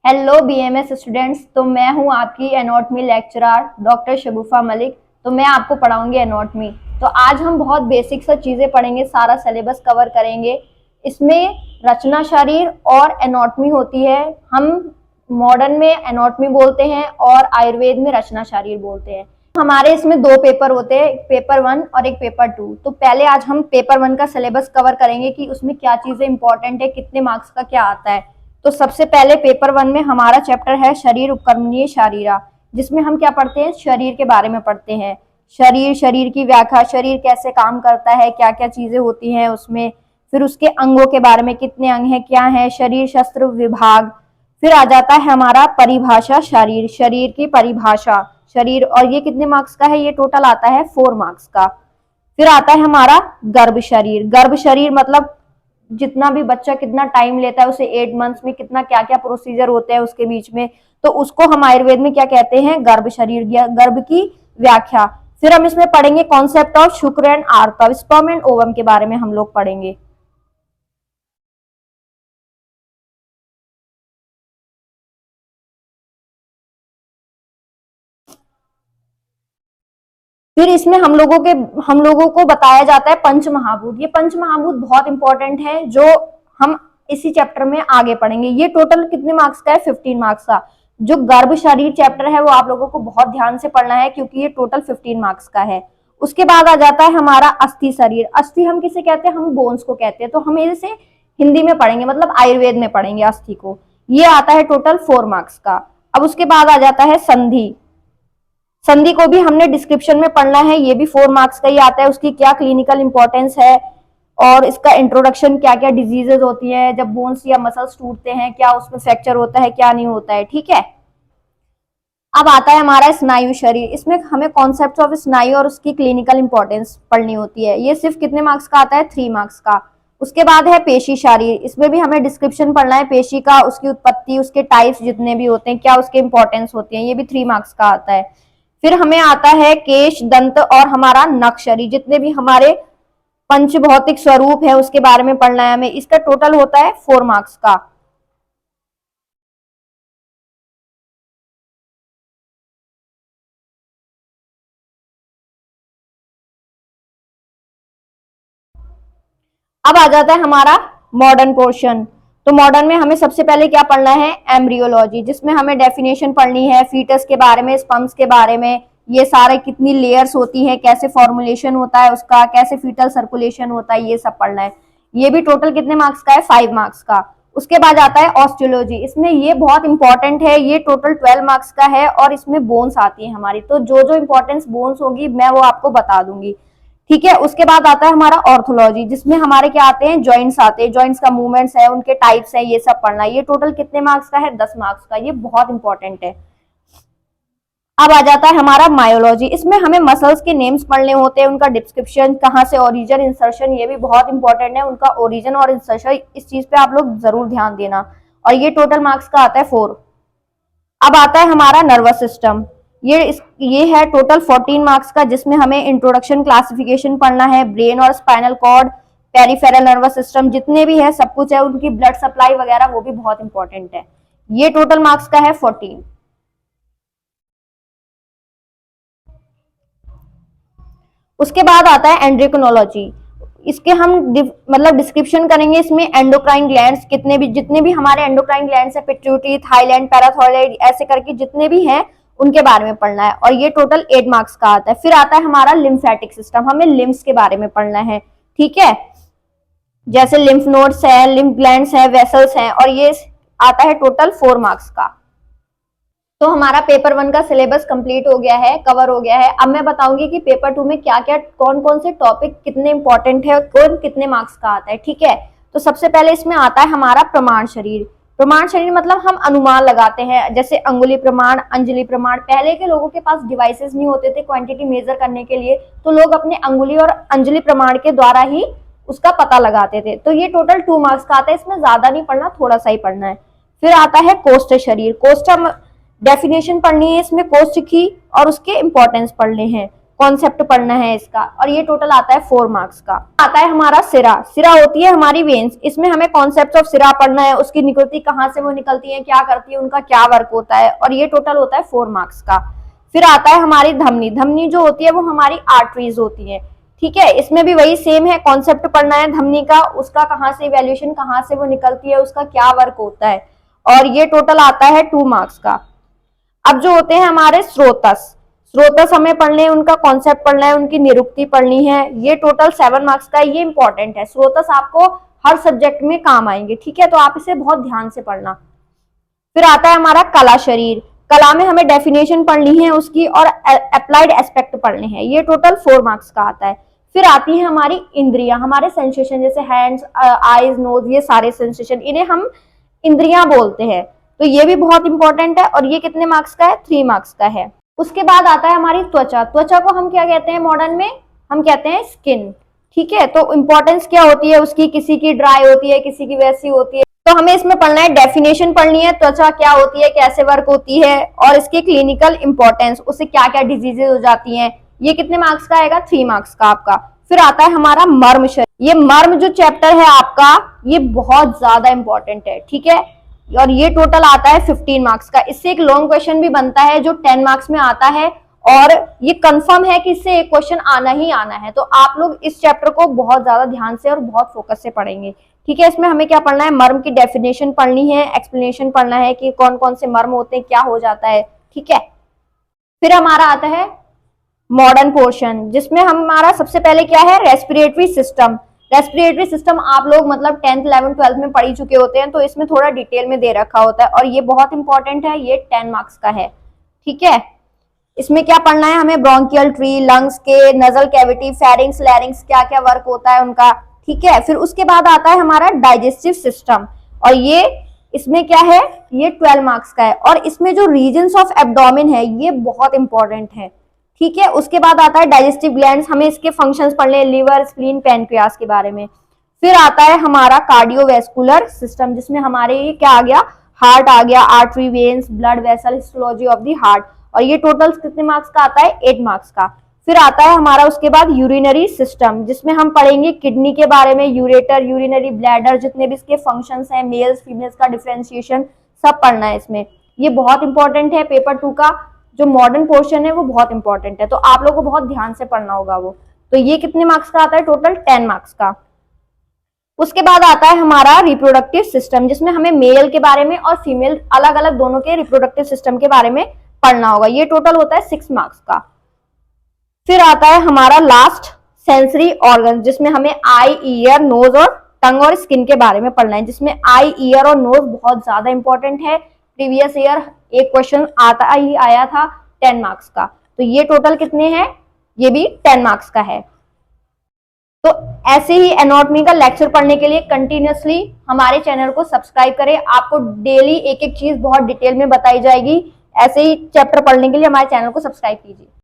Hello BMS students. तो मैं हूं आपकी anatomy lecturer doctor Shagufa Malik. तो मैं आपको पढ़ाऊंगी एनाटॉमी। तो आज हम बहुत बेसिक सा चीजें पढ़ेंगे, सारा सिलेबस कवर करेंगे। इसमें रचना शरीर और एनाटॉमी होती है। हम मॉडर्न में एनाटॉमी बोलते हैं और आयुर्वेद में रचना शरीर बोलते हैं। हमारे इसमें दो पेपर होते हैं, एक पेपर 1 और एक पेपर 2। तो पहले आज हम पेपर 1 का सिलेबस कवर करेंगे कि उसमें क्या चीजें इंपॉर्टेंट है, कितने मार्क्स का क्या आता है। तो सबसे पहले पेपर 1 में हमारा चैप्टर है शरीर उपकरणीय शारीरा, जिसमें हम क्या पढ़ते हैं, शरीर के बारे में पढ़ते हैं। शरीर, शरीर की व्याख्या, शरीर कैसे काम करता है, क्या क्या चीजें होती हैं उसमें। फिर उसके अंगों के बारे में, कितने अंग हैं, क्या है, शरीर शस्त्र विभाग। फिर आ जाता है हमारा परिभाषा शरीर, शरीर की परिभाषा शरीर, और ये कितने मार्क्स का है, ये टोटल आता है 4 मार्क्स का। फिर आता है हमारा गर्भ शरीर। गर्भ शरीर मतलब जितना भी बच्चा कितना टाइम लेता है, उसे 8 मंथ्स में कितना क्या क्या प्रोसीजर होते हैं उसके बीच में, तो उसको हम आयुर्वेद में क्या कहते हैं, गर्भ शरीर, गर्भ की व्याख्या। फिर हम इसमें पढ़ेंगे कॉन्सेप्ट ऑफ शुक्र एंड आर्तव, स्पर्म एंड ओवम के बारे में हम लोग पढ़ेंगे। फिर इसमें हम लोगों को बताया जाता है पंच महाभूत। ये पंच महाभूत बहुत इंपॉर्टेंट है, जो हम इसी चैप्टर में आगे पढ़ेंगे। ये टोटल कितने मार्क्स का है, 15 मार्क्स का। जो गर्भ शरीर चैप्टर है वो आप लोगों को बहुत ध्यान से पढ़ना है, क्योंकि ये टोटल 15 मार्क्स का है। उसके बाद आ जाता है हमारा अस्थि शरीर। अस्थि हम किसे कहते हैं, हम बोन्स को कहते हैं। तो हम इसे हिंदी में पढ़ेंगे, मतलब आयुर्वेद में पढ़ेंगे अस्थि को। ये आता है टोटल 4 मार्क्स का। अब उसके बाद आ जाता है संधि। संधि को भी हमने डिस्क्रिप्शन में पढ़ना है, ये भी 4 मार्क्स का ही आता है। उसकी क्या क्लिनिकल इंपॉर्टेंस है और इसका इंट्रोडक्शन, क्या क्या डिजीजेज होती है जब बोन्स या मसल्स टूटते हैं, क्या उसमें फ्रैक्चर होता है, क्या नहीं होता है, ठीक है। अब आता है हमारा स्नायु शरीर। इसमें हमें कॉन्सेप्ट ऑफ स्नायु और उसकी क्लिनिकल इंपॉर्टेंस पढ़नी होती है। ये सिर्फ कितने मार्क्स का आता है, 3 मार्क्स का। उसके बाद है पेशी शरीर। इसमें भी हमें डिस्क्रिप्शन पढ़ना है पेशी का, उसकी उत्पत्ति, उसके टाइप्स जितने भी होते हैं, क्या उसके इंपॉर्टेंस होती है, ये भी 3 मार्क्स का आता है। फिर हमें आता है केश, दंत और हमारा नख शरीर, जितने भी हमारे पंच भौतिक स्वरूप है उसके बारे में पढ़ना है हमें। इसका टोटल होता है 4 मार्क्स का। अब आ जाता है हमारा मॉडर्न पोर्शन। तो मॉडर्न में हमें सबसे पहले क्या पढ़ना है, एम्ब्रियोलॉजी, जिसमें हमें डेफिनेशन पढ़नी है फीटस के बारे में, स्पर्म्स के बारे में, ये सारे कितनी लेयर्स होती हैं, कैसे फॉर्मुलेशन होता है उसका, कैसे फीटल सर्कुलेशन होता है, ये सब पढ़ना है। ये भी टोटल कितने मार्क्स का है, 5 मार्क्स का। उसके बाद आता है ऑस्टियोलॉजी। इसमें ये बहुत इंपॉर्टेंट है, ये टोटल 12 मार्क्स का है और इसमें बोन्स आती है हमारी। तो जो जो इंपॉर्टेंस बोन्स होगी मैं वो आपको बता दूंगी, ठीक है। उसके बाद आता है हमारा ऑर्थोलॉजी, जिसमें हमारे क्या आते हैं, जॉइंट्स आते हैं, जॉइंट्स का मूवमेंट्स है, उनके टाइप्स है, ये सब पढ़ना है। ये टोटल कितने मार्क्स का है, 10 मार्क्स का। ये बहुत इंपॉर्टेंट है। अब आ जाता है हमारा मायोलॉजी। इसमें हमें मसल्स के नेम्स पढ़ने होते हैं, उनका डिस्क्रिप्शन, कहाँ से ओरिजिन, इंसर्शन, ये भी बहुत इंपॉर्टेंट है, उनका ओरिजिन और इंसर्शन। इस चीज पे आप लोग जरूर ध्यान देना। और ये टोटल मार्क्स का आता है 4। अब आता है हमारा नर्वस सिस्टम। ये है टोटल 14 मार्क्स का, जिसमें हमें इंट्रोडक्शन, क्लासिफिकेशन पढ़ना है, ब्रेन और spinal cord, peripheral nervous system, जितने भी है सब कुछ है, उनकी ब्लड सप्लाई वगैरह, वो भी बहुत इंपॉर्टेंट है। ये टोटल मार्क्स का है 14। उसके बाद आता है एंड्रोक्रिनोलॉजी। इसके हम मतलब डिस्क्रिप्शन करेंगे। इसमें एंडोक्राइन ग्लैंड्स, कितने भी, जितने भी हमारे एंडोक्राइन ग्लैंड्स है, पिट्यूटरी, थाइलैंड, पैराथायरॉइड, ऐसे करके जितने भी हैं उनके बारे में पढ़ना है। और ये टोटल 8 मार्क्स का आता है। फिर आता है हमारा लिम्फेटिक सिस्टम, हमें लिम्फ्स के बारे में पढ़ना है, ठीक है। जैसे लिम्फ नोड्स है, लिम्फ ग्लैंड्स है, वेसल्स हैं, और ये आता है टोटल 4 मार्क्स का। तो हमारा पेपर 1 का सिलेबस कंप्लीट हो गया है, कवर हो गया है। अब मैं बताऊंगी कि पेपर 2 में क्या क्या, कौन कौन से टॉपिक कितने इंपॉर्टेंट है, कौन कितने मार्क्स का आता है, ठीक है। तो सबसे पहले इसमें आता है हमारा प्रमाण शरीर। प्रमाण शरीर मतलब हम अनुमान लगाते हैं, जैसे अंगुली प्रमाण, अंजलि प्रमाण। पहले के लोगों के पास डिवाइसेस नहीं होते थे क्वांटिटी मेजर करने के लिए, तो लोग अपने अंगुली और अंजलि प्रमाण के द्वारा ही उसका पता लगाते थे। तो ये टोटल 2 मार्क्स का आता है। इसमें ज्यादा नहीं पढ़ना, थोड़ा सा ही पढ़ना है। फिर आता है कोष्ठ शरीर। कोष्ठ डेफिनेशन पढ़नी है इसमें कोष्ठ की, और उसके इंपॉर्टेंस पढ़ने हैं। कॉन्सेप्ट पढ़ना है इसका, और ये टोटल आता है 4 मार्क्स का। आता है हमारा सिरा। सिरा होती है हमारी वेन्स, इसमें हमें कॉन्सेप्ट ऑफ सिरा पढ़ना है, उसकी निकलती कहाँ से वो निकलती है, क्या करती है, उनका क्या वर्क होता है, और ये टोटल होता है 4 मार्क्स का। फिर आता है हमारी धमनी। धमनी जो होती है वो हमारी आर्टरीज होती है, ठीक है। इसमें भी वही सेम है, कॉन्सेप्ट पढ़ना है धमनी का, उसका कहाँ से इवैल्यूएशन, कहाँ से वो निकलती है, उसका क्या वर्क होता है, और ये टोटल आता है 2 मार्क्स का। अब जो होते हैं हमारे स्रोतस, स्रोतस हमें पढ़ने हैं, उनका कॉन्सेप्ट पढ़ना है, उनकी निरुक्ति पढ़नी है, ये टोटल 7 मार्क्स का है। ये इंपॉर्टेंट है, स्रोतस आपको हर सब्जेक्ट में काम आएंगे, ठीक है, तो आप इसे बहुत ध्यान से पढ़ना। फिर आता है हमारा कला शरीर। कला में हमें डेफिनेशन पढ़नी है उसकी, और अप्लाइड एस्पेक्ट पढ़ने हैं, ये टोटल 4 मार्क्स का आता है। फिर आती है हमारी इंद्रियां, हमारे सेंसेशन, जैसे हैंड्स, आईज, नोज, ये सारे सेंसेशन, इन्हें हम इंद्रियां बोलते हैं, तो ये भी बहुत इंपॉर्टेंट है, और ये कितने मार्क्स का है, 3 मार्क्स का है। उसके बाद आता है हमारी त्वचा। त्वचा को हम क्या कहते हैं मॉडर्न में, हम कहते हैं स्किन, ठीक है। तो इंपॉर्टेंस क्या होती है उसकी, किसी की ड्राई होती है, किसी की वैसी होती है, तो हमें इसमें पढ़ना है, डेफिनेशन पढ़नी है, त्वचा क्या होती है, कैसे वर्क होती है, और इसकी क्लिनिकल इंपॉर्टेंस, उससे क्या क्या डिजीजेज हो जाती हैं, ये कितने मार्क्स का आएगा, 3 मार्क्स का आपका। फिर आता है हमारा मर्म शरीर। ये मर्म जो चैप्टर है आपका, ये बहुत ज्यादा इंपॉर्टेंट है, ठीक है, और ये टोटल आता है 15 मार्क्स का। इससे एक लॉन्ग क्वेश्चन भी बनता है जो 10 मार्क्स में आता है, और ये कंफर्म है कि इससे एक क्वेश्चन आना ही आना है, तो आप लोग इस चैप्टर को बहुत ज्यादा ध्यान से और बहुत फोकस से पढ़ेंगे, ठीक है। इसमें हमें क्या पढ़ना है, मर्म की डेफिनेशन पढ़नी है, एक्सप्लेनेशन पढ़ना है कि कौन कौन से मर्म होते हैं, क्या हो जाता है, ठीक है। फिर हमारा आता है मॉडर्न पोर्शन, जिसमें हमारा सबसे पहले क्या है, रेस्पिरेटरी सिस्टम। रेस्पिरेटरी सिस्टम आप लोग मतलब 10th 11th 12th में पढ़ ही चुके होते हैं, तो इसमें थोड़ा डिटेल में दे रखा होता है, और ये बहुत इंपॉर्टेंट है, ये 10 मार्क्स का है, ठीक है। इसमें क्या पढ़ना है हमें, ब्रोंकियल ट्री, लंग्स के, नजल कैविटी, फेरिंग्स, लैरिंग्स, क्या क्या वर्क होता है उनका, ठीक है। फिर उसके बाद आता है हमारा डाइजेस्टिव सिस्टम, और ये इसमें क्या है, ये 12 मार्क्स का है, और इसमें जो रीजन्स ऑफ एब्डोमेन है ये बहुत इंपॉर्टेंट है, ठीक है। उसके बाद आता है डाइजेस्टिव ग्लैंड्स, हमें इसके फंक्शंस पढ़ने, लिवर, स्प्लीन, पैनक्रियास के बारे में। फिर आता है हमारा कार्डियोवैस्कुलर सिस्टम, जिसमें हमारे ये क्या आ गया, हार्ट आ गया, artery, veins, blood vessel, histology of the heart, और ये टोटल कितने मार्क्स का आता है, 8 मार्क्स का। फिर आता है हमारा उसके बाद यूरिनरी सिस्टम, जिसमें हम पढ़ेंगे किडनी के बारे में, यूरेटर, यूरिनरी ब्लैडर, जितने भी इसके फंक्शंस हैं, मेल्स फीमेल्स का डिफरेंशिएशन, सब पढ़ना है इसमें, ये बहुत इंपॉर्टेंट है। पेपर 2 का जो मॉडर्न पोर्शन है वो बहुत इंपॉर्टेंट है, तो आप लोगों को बहुत ध्यान से पढ़ना होगा वो। तो ये कितने मार्क्स का आता है, टोटल 10 मार्क्स का। उसके बाद आता है हमारा रिप्रोडक्टिव सिस्टम, जिसमें हमें मेल के बारे में और फीमेल अलग अलग दोनों के रिप्रोडक्टिव सिस्टम के बारे में पढ़ना होगा, ये टोटल होता है 6 मार्क्स का। फिर आता है हमारा लास्ट सेंसरी ऑर्गन, जिसमें हमें आई, ईयर, नोज और टंग और स्किन के बारे में पढ़ना है, जिसमें आई, ईयर और नोज बहुत ज्यादा इंपॉर्टेंट है। प्रीवियस ईयर एक क्वेश्चन आता ही आया था 10 मार्क्स का, तो ये टोटल कितने हैं, ये भी 10 मार्क्स का है। तो ऐसे ही एनाटॉमी का लेक्चर पढ़ने के लिए कंटिन्यूअसली हमारे चैनल को सब्सक्राइब करें, आपको डेली एक एक चीज बहुत डिटेल में बताई जाएगी। ऐसे ही चैप्टर पढ़ने के लिए हमारे चैनल को सब्सक्राइब कीजिए।